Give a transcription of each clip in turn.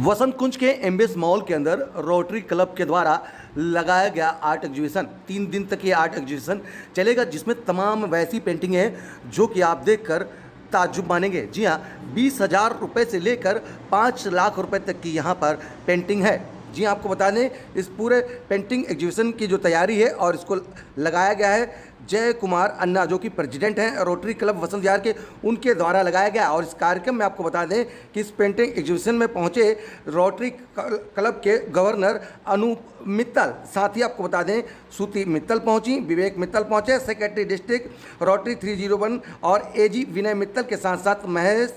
वसंत कुंज के MBS mall के अंदर रोटरी क्लब के द्वारा लगाया गया आर्ट एग्जीबिशन 3 दिन तक ये आर्ट एग्जीबिशन चलेगा, जिसमें तमाम वैसी पेंटिंग है जो कि आप देखकर ताज्जुब मानेंगे। जी हाँ, 20,000 रुपये से लेकर 5 लाख रुपए तक की यहाँ पर पेंटिंग है। जी हाँ, आपको बता दें इस पूरे पेंटिंग एग्जीबिशन की जो तैयारी है और इसको लगाया गया है जय कुमार अन्ना, जो कि प्रेसिडेंट हैं रोटरी क्लब वसंत विहार के, उनके द्वारा लगाया गया। और इस कार्यक्रम में आपको बता दें कि इस पेंटिंग एग्जीबिशन में पहुंचे रोटरी क्लब के गवर्नर अनूप मित्तल, साथ ही आपको बता दें श्रुति मित्तल पहुंची, विवेक मित्तल पहुंचे, सेक्रेटरी डिस्ट्रिक्ट रोटरी 301 और एजी विनय मित्तल के साथ साथ महेश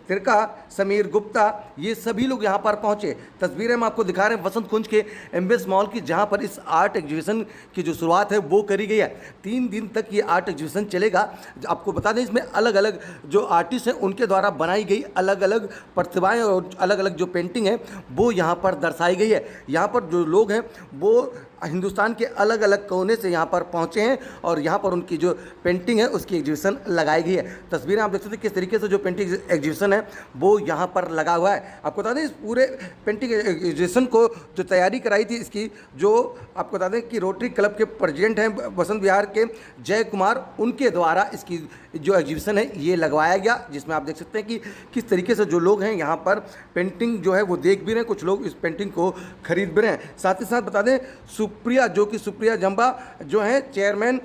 तिरका, समीर गुप्ता, ये सभी लोग यहां पर पहुंचे। तस्वीरें हम आपको दिखा रहे हैं वसंत कुंज के एमबीएस मॉल की, जहां पर इस आर्ट एग्जीबिशन की जो शुरुआत है वो करी गई है। 3 दिन तक ये आर्ट एग्जीबिशन चलेगा। आपको बता दें इसमें अलग अलग जो आर्टिस्ट हैं उनके द्वारा बनाई गई अलग अलग प्रतिभाएं और अलग अलग जो पेंटिंग है वो यहाँ पर दर्शाई गई है। यहाँ पर जो लोग हैं वो हिंदुस्तान के अलग अलग कोने से यहाँ पर पहुँचे हैं और यहाँ पर उनकी जो पेंटिंग है उसकी एग्जीबिशन लगाई गई है। तस्वीरें आप देख सकते हैं किस तरीके से जो पेंटिंग एग्जीबिशन है वो यहाँ पर लगा हुआ है। आपको बता दें इस पूरे पेंटिंग एग्जीबिशन को जो तैयारी कराई थी इसकी, जो आपको बता दें कि रोटरी क्लब के प्रेसिडेंट हैं वसंत विहार के जय कुमार, उनके द्वारा इसकी जो एग्जीबिशन है ये लगवाया गया, जिसमें आप देख सकते हैं कि किस तरीके से जो लोग हैं यहाँ पर पेंटिंग जो है वो देख भी रहे हैं, कुछ लोग इस पेंटिंग को खरीद भी रहे हैं। साथ ही साथ बता दें सुप्रिया, जो कि सुप्रिया जंबा जो हैं चेयरमैन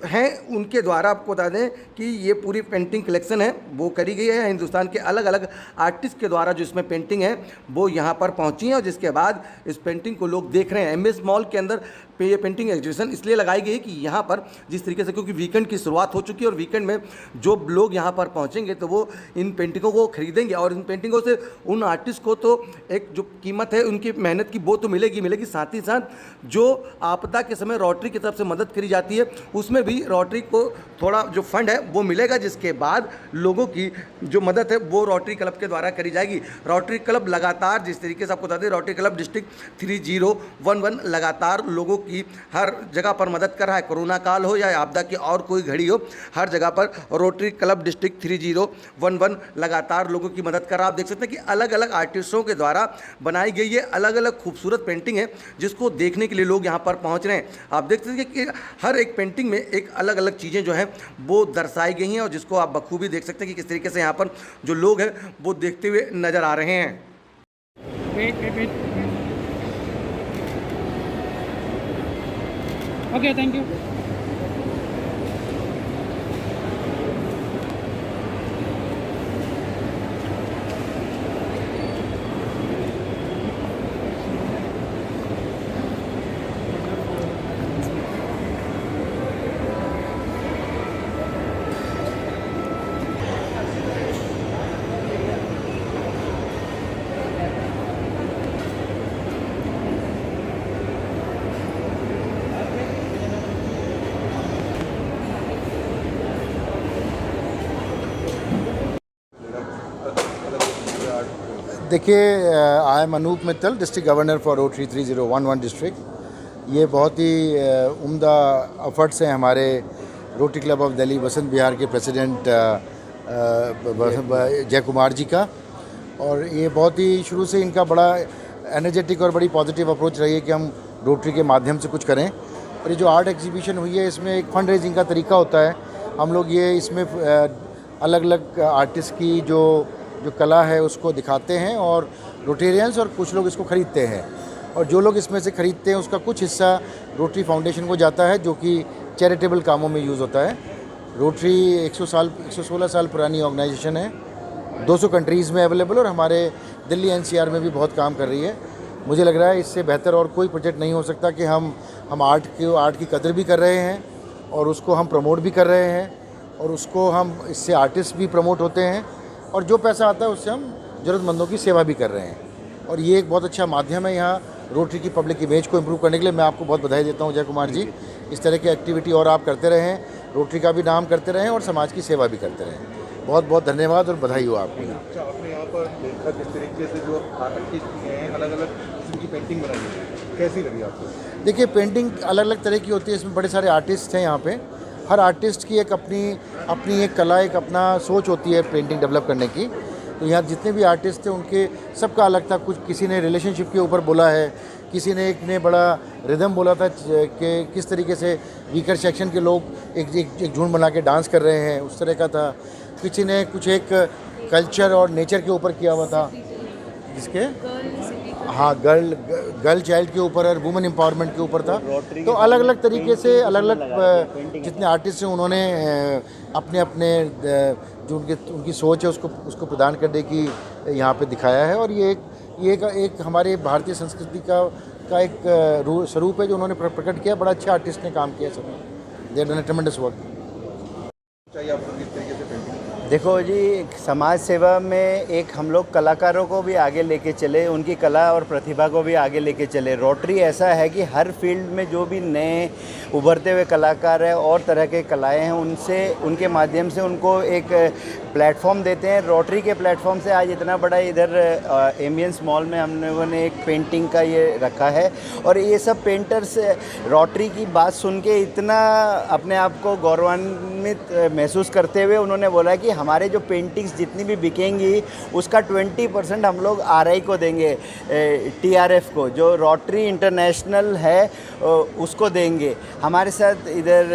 हैं, उनके द्वारा आपको बता दें कि ये पूरी पेंटिंग कलेक्शन है वो करी गई है। हिंदुस्तान के अलग अलग आर्टिस्ट के द्वारा जो इसमें पेंटिंग है वो यहाँ पर पहुँची है और जिसके बाद इस पेंटिंग को लोग देख रहे हैं। एमबीएस मॉल के अंदर ये पेंटिंग एग्जीबिशन इसलिए लगाई गई है कि यहाँ पर जिस तरीके से, क्योंकि वीकेंड की शुरुआत हो चुकी है और वीकेंड में जो लोग यहाँ पर पहुँचेंगे तो वो इन पेंटिंगों को खरीदेंगे और इन पेंटिंगों से उन आर्टिस्ट को तो एक जो कीमत है उनकी मेहनत की वो तो मिलेगी। साथ ही साथ जो आपदा के समय रोटरी की तरफ से मदद करी जाती है उसमें भी रोटरी को थोड़ा जो फंड है वो मिलेगा, जिसके बाद लोगों की जो मदद है वो रोटरी क्लब के द्वारा करी जाएगी। रोटरी क्लब लगातार, जिस तरीके से आपको बता दें, रोटरी क्लब डिस्ट्रिक्ट 3011 लगातार लोगों की हर जगह पर मदद कर रहा है। कोरोना काल हो या आपदा की और कोई घड़ी हो, हर जगह पर रोटरी क्लब डिस्ट्रिक्ट 3011 लगातार लोगों की मदद कर रहा है। आप देख सकते हैं कि अलग अलग आर्टिस्टों के द्वारा बनाई गई ये अलग अलग खूबसूरत पेंटिंग है जिसको देखने के लिए लोग यहाँ पर पहुँच रहे हैं। आप देख सकते हैं कि हर एक पेंटिंग में एक अलग अलग चीज़ें जो हैं वो दर्शाई गई हैं और जिसको आप बखूबी देख सकते हैं कि किस तरीके से यहाँ पर जो लोग हैं वो देखते हुए नज़र आ रहे हैं। Okay, thank you. देखिए, I am Anoop Mittal, district governor for Rotary 3011 district. ये बहुत ही उम्दा एफर्ट्स हैं हमारे Rotary club of Delhi Vasant Vihar के प्रेसिडेंट जय कुमार जी का, और ये बहुत ही शुरू से इनका बड़ा एनर्जेटिक और बड़ी पॉजिटिव अप्रोच रही है कि हम रोटरी के माध्यम से कुछ करें। और ये जो आर्ट एग्जीबिशन हुई है इसमें एक फंड रेजिंग का तरीका होता है। हम लोग ये इसमें अलग अलग आर्टिस्ट की जो कला है उसको दिखाते हैं और रोटेरियंस और कुछ लोग इसको ख़रीदते हैं, और जो लोग इसमें से ख़रीदते हैं उसका कुछ हिस्सा रोटरी फाउंडेशन को जाता है जो कि चैरिटेबल कामों में यूज़ होता है। रोटरी 116 साल पुरानी ऑर्गेनाइजेशन है, 200 कंट्रीज़ में अवेलेबल, और हमारे दिल्ली NCR में भी बहुत काम कर रही है। मुझे लग रहा है इससे बेहतर और कोई प्रोजेक्ट नहीं हो सकता कि हम आर्ट की कदर भी कर रहे हैं और उसको हम प्रमोट भी कर रहे हैं, और उसको हम इससे आर्टिस्ट भी प्रमोट होते हैं, और जो पैसा आता है उससे हम ज़रूरतमंदों की सेवा भी कर रहे हैं। और ये एक बहुत अच्छा माध्यम है यहाँ रोटरी की पब्लिक इमेज को इम्प्रूव करने के लिए। मैं आपको बहुत बधाई देता हूँ जय कुमार जी, इस तरह की एक्टिविटी और आप करते रहें, रोटरी का भी नाम करते रहें और समाज की सेवा भी करते रहें। बहुत बहुत धन्यवाद और बधाई हो आपको। आपने यहाँ पर देखा किस तरीके से जो आर्टिस्ट हैं अलग अलग किस्म की पेंटिंग बनाई है, कैसी लगी आपको? देखिए, पेंटिंग अलग अलग तरह की होती है, इसमें बड़े सारे आर्टिस्ट हैं यहाँ पे। हर आर्टिस्ट की एक अपनी एक कला, एक अपना सोच होती है पेंटिंग डेवलप करने की। तो यहाँ जितने भी आर्टिस्ट थे उनके सबका अलग था। कुछ किसी ने रिलेशनशिप के ऊपर बोला है, किसी ने एक ने बड़ा रिदम बोला था कि किस तरीके से वीकर सेक्शन के लोग एक झुंड बना के डांस कर रहे हैं, उस तरह का था। किसी ने कुछ एक कल्चर और नेचर के ऊपर किया हुआ था, जिसके हाँ गर्ल चाइल्ड के ऊपर और वुमेन एम्पावरमेंट के ऊपर था। तो अलग अलग तरीके से अलग अलग जितने आर्टिस्ट हैं उन्होंने अपने अपने जो उनकी सोच है उसको प्रदान करने की यहाँ पे दिखाया है। और ये एक हमारे भारतीय संस्कृति का एक स्वरूप है जो उन्होंने प्रकट किया। बड़ा अच्छा आर्टिस्ट ने काम किया सब, दे डन ट्रेमेंडस वर्क। चाहिए आप लोग किस तरीके से पेंटिंग? देखो जी, समाज सेवा में एक हम लोग कलाकारों को भी आगे लेके चले, उनकी कला और प्रतिभा को भी आगे लेके चले। रोटरी ऐसा है कि हर फील्ड में जो भी नए उभरते हुए कलाकार हैं और तरह के कलाएं हैं उनके माध्यम से उनको एक प्लेटफॉर्म देते हैं। रोटरी के प्लेटफॉर्म से आज इतना बड़ा इधर एम्बियंस मॉल में हम लोगों ने एक पेंटिंग का ये रखा है। और ये सब पेंटर्स रोटरी की बात सुन के इतना अपने आप को गौरवान्वित महसूस करते हुए उन्होंने बोला कि हमारे जो पेंटिंग्स जितनी भी बिकेंगी उसका 20% हम लोग आरआई को देंगे, टीआरएफ को, जो रोटरी इंटरनेशनल है उसको देंगे। हमारे साथ इधर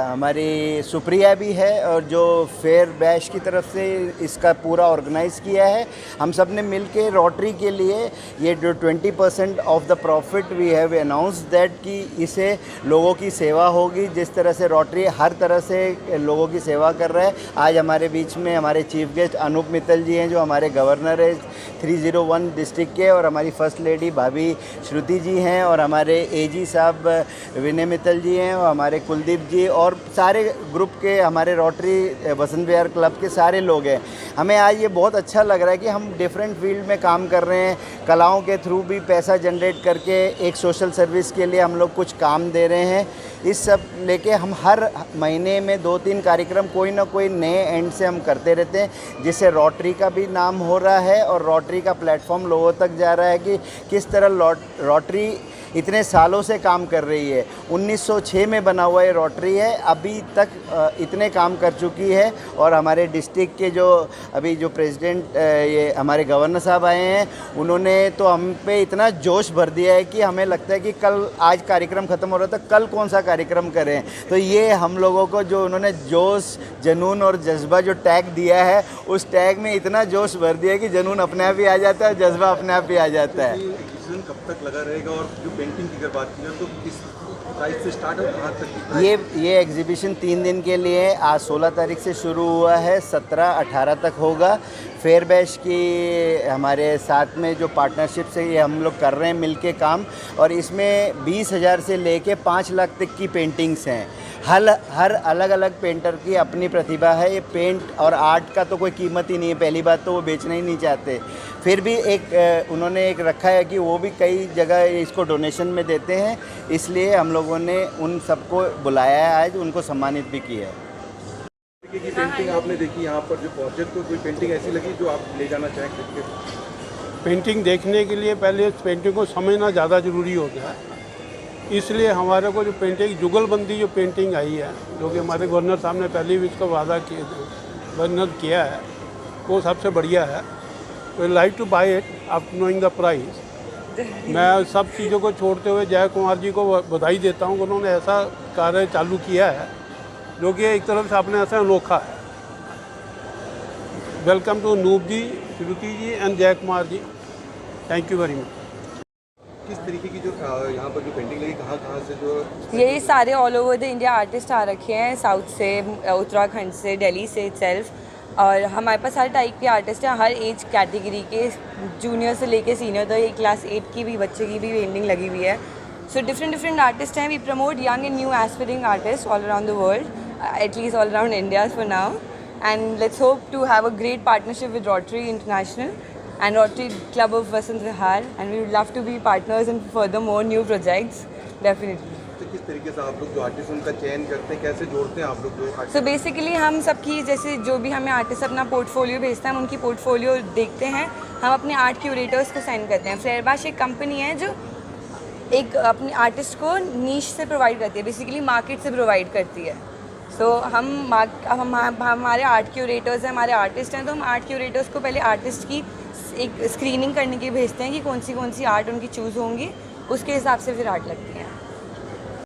हमारी सुप्रिया भी है और जो फेयर बैश की तरफ से इसका पूरा ऑर्गेनाइज़ किया है। हम सब ने मिल के रोटरी के लिए ये जो 20% off the profit we have announce that कि इसे लोगों की सेवा होगी। जिस तरह से रोटरी हर तरह से लोगों की सेवा कर रहा है। आज हमारे बीच में हमारे चीफ गेस्ट अनूप मित्तल जी हैं जो हमारे गवर्नर है 301 डिस्ट्रिक्ट के, और हमारी फर्स्ट लेडी भाभी श्रुति जी हैं, और हमारे एजी साहब विनय मित्तल जी हैं, और हमारे कुलदीप जी, और सारे ग्रुप के हमारे रोटरी बसंत विहार क्लब के सारे लोग हैं। हमें आज ये बहुत अच्छा लग रहा है कि हम डिफरेंट फील्ड में काम कर रहे हैं। कलाओं के थ्रू भी पैसा जनरेट करके एक सोशल सर्विस के लिए हम लोग कुछ काम दे रहे हैं। इस सब लेके हम हर महीने में 2-3 कार्यक्रम कोई ना कोई नए एंड से हम करते रहते हैं, जिससे रोटरी का भी नाम हो रहा है और रोटरी का प्लेटफॉर्म लोगों तक जा रहा है कि किस तरह रोटरी इतने सालों से काम कर रही है। 1906 में बना हुआ ये रोटरी है, अभी तक इतने काम कर चुकी है। और हमारे डिस्ट्रिक्ट के जो अभी जो प्रेसिडेंट ये हमारे गवर्नर साहब आए हैं, उन्होंने तो हम पे इतना जोश भर दिया है कि हमें लगता है कि आज कार्यक्रम ख़त्म हो रहा था, कल कौन सा कार्यक्रम करें। तो ये हम लोगों को जो उन्होंने जोश, जुनून और जज्बा जो टैग दिया है, उस टैग में इतना जोश भर दिया है कि जुनून अपने आप ही आ जाता है और जज्बा अपने आप ही आ जाता है। कब तक लगा रहेगा, और जो पेंटिंग की अगर बात की जाए तो किस प्राइस से स्टार्ट और कहाँ तक? ये एग्जीबिशन 3 दिन के लिए आज 16 तारीख से शुरू हुआ है, 17-18 तक होगा। फेयर बैश की हमारे साथ में जो पार्टनरशिप से ये हम लोग कर रहे हैं मिलके काम, और इसमें 20,000 से लेके 5 लाख तक की पेंटिंग्स हैं। हर अलग अलग पेंटर की अपनी प्रतिभा है। ये पेंट और आर्ट का तो कोई कीमत ही नहीं है, पहली बात तो वो बेचना ही नहीं चाहते। फिर भी उन्होंने एक रखा है कि वो भी कई जगह इसको डोनेशन में देते हैं, इसलिए हम लोगों ने उन सबको बुलाया है, आज उनको सम्मानित भी किया है। की पेंटिंग आपने देखी यहाँ पर जो पहुँचे, तो कोई पेंटिंग ऐसी लगी जो आप ले जाना चाहें करके? पेंटिंग देखने के लिए पहले इस पेंटिंग को समझना ज़्यादा ज़रूरी हो गया है। इसलिए हमारे को जो पेंटिंग जुगलबंदी जो पेंटिंग आई है, जो कि हमारे गवर्नर साहब ने पहले भी इसका वादा किया है, वो सबसे बढ़िया है। तो like two by it after knowing the price. मैं सब चीज़ों को छोड़ते हुए जय कुमार जी को बधाई देता हूँ कि उन्होंने ऐसा कार्य चालू किया है जो कि एक तरफ से अपने ऐसा अनोखा है। Welcome to Anoop ji, Shruti ji and Jay Kumar ji, thank you very much. किस तरीके की जो यहाँ पर जो पेंटिंग लगी, कहाँ से जो ये सारे all over the India artist आ रखे हैं, साउथ से, उत्तराखंड से, दिल्ली से इटसेल्फ। और हमारे पास हर टाइप के आर्टिस्ट हैं, हर एज कैटेगरी के, जूनियर से लेके सीनियर तक। एक क्लास 8 की भी बच्चे की भी पेंटिंग लगी हुई है। सो डिफरेंट आर्टिस्ट हैं। We promote young and new aspiring artist all around the world, at least all around India for now. And let's hope to have a great partnership with Rotary International and Rotary Club of Vasant Vihar, and we would love to be partners in furthermore new projects, definitely. तो किस तरीके से आप लोग जो artist उनका चयन करते हैं, कैसे जोड़ते हैं आप लोग जो artist? So basically हम सबकी, जैसे जो भी हमें आर्टिस्ट अपना पोर्टफोलियो भेजता है, हम उनकी पोर्टफोलियो देखते हैं, हम अपने आर्ट क्यूरेटर्स को सेंड करते हैं। फ्लेयरबाश एक कंपनी है जो एक अपने आर्टिस्ट को नीश से प्रोवाइड करती है, बेसिकली मार्केट से प्रोवाइड करती है। सो हमारे आर्ट क्यूरेटर्स हैं, हमारे आर्टिस्ट हैं, तो हम आर्ट क्यूरेटर्स को पहले आर्टिस्ट की एक स्क्रीनिंग करने के लिए भेजते हैं कि कौन सी आर्ट उनकी चूज़ होंगी, उसके हिसाब से फिर आर्ट लगती हैं।